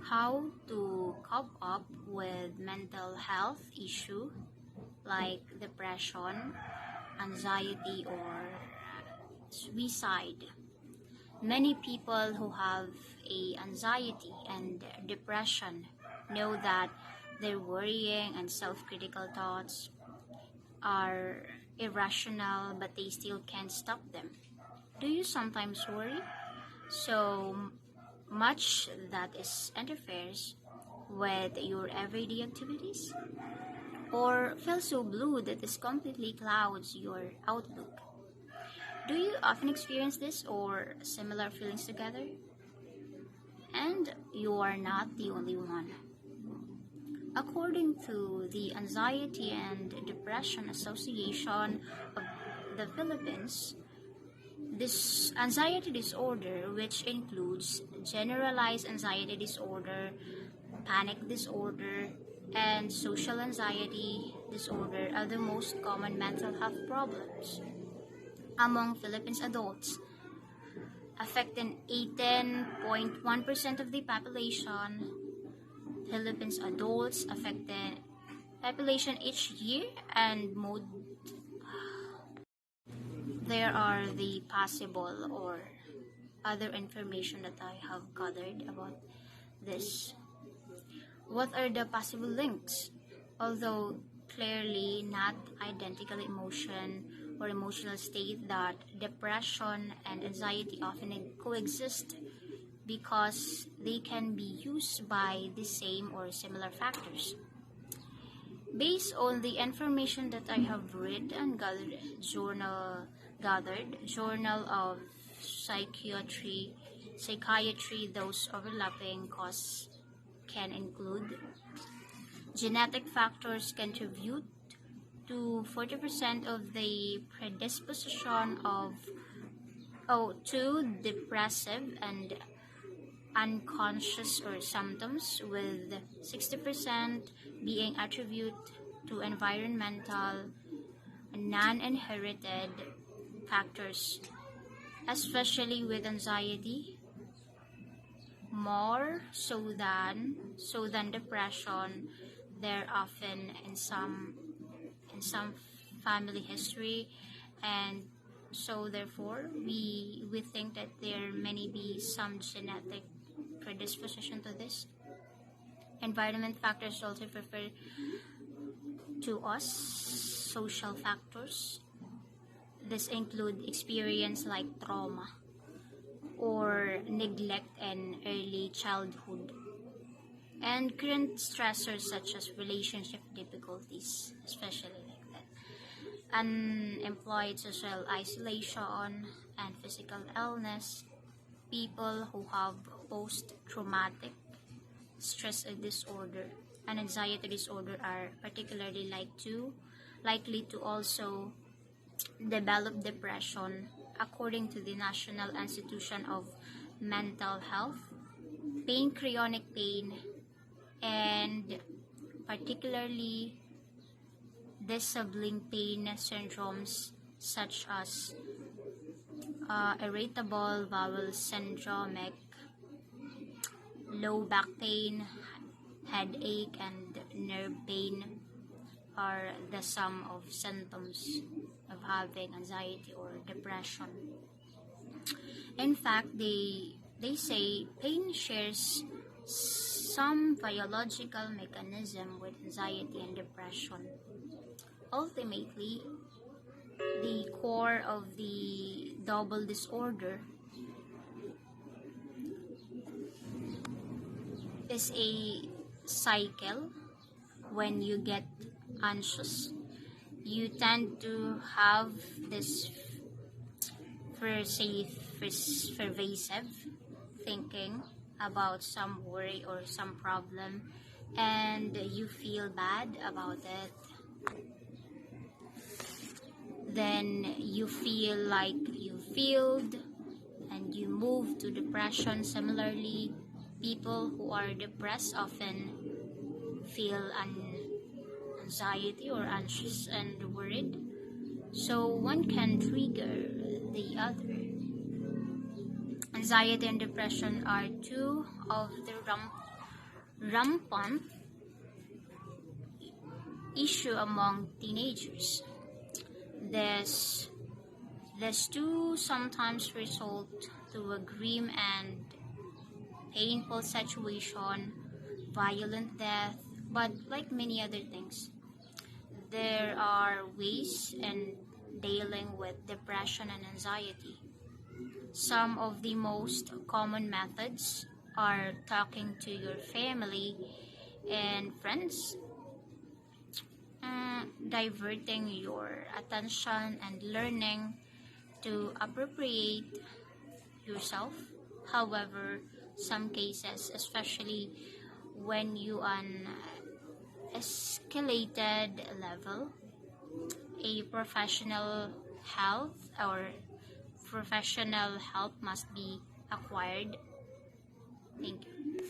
how to cope up with mental health issue like depression, anxiety, or suicide. Many people who have anxiety and depression know that their worrying and self-critical thoughts are irrational, but they still can't stop them. Do you sometimes worry so much that it interferes with your everyday activities? Or feel so blue that it completely clouds your outlook? Do you often experience this or similar feelings together? And you are not the only one. According to the Anxiety and Depression Association of the Philippines, this anxiety disorder, which includes generalized anxiety disorder, panic disorder, and social anxiety disorder, are the most common mental health problems among Philippines adults, affecting 18.1% of the population. Philippines adults affected population each year, and there are the possible or other information that I have gathered about this. What are the possible links? Although clearly not identical emotion or emotional state, that depression and anxiety often coexist because they can be used by the same or similar factors. Based on the information that I have read and gathered, Journal of Psychiatry, those overlapping causes can include genetic factors contribute to 40% of the predisposition to depressive and unconscious or symptoms, with 60% being attributed to environmental non-inherited factors, especially with anxiety, more so than depression. They're often in some family history, and so therefore we think that there may be some genetic predisposition to this. Environment factors also refer to us social factors. This include experience like trauma or neglect in early childhood, and current stressors such as relationship difficulties, especially like that, unemployed, social isolation, and physical illness. People who have post-traumatic stress disorder and anxiety disorder are particularly likely to also develop depression, according to the National Institution of Mental Health. Chronic pain, and particularly disabling pain syndromes such as irritable bowel syndrome, low back pain, headache, and nerve pain are the sum of symptoms of having anxiety or depression. In fact, they say pain shares some biological mechanism with anxiety and depression. Ultimately, the core of the double disorder is a cycle. When you get anxious, you tend to have this pervasive thinking about some worry or some problem, and you feel bad about it. Then you feel like you failed and you move to depression. Similarly, people who are depressed often feel anxiety or anxious and worried, so one can trigger the other. Anxiety and depression are two of the rampant issue among teenagers. This This too sometimes result to a grim and painful situation, violent death, but like many other things, there are ways in dealing with depression and anxiety. Some of the most common methods are talking to your family and friends, diverting your attention and learning to appropriate yourself. However, some cases, especially when you on escalated level, a health or professional help must be acquired. Thank you.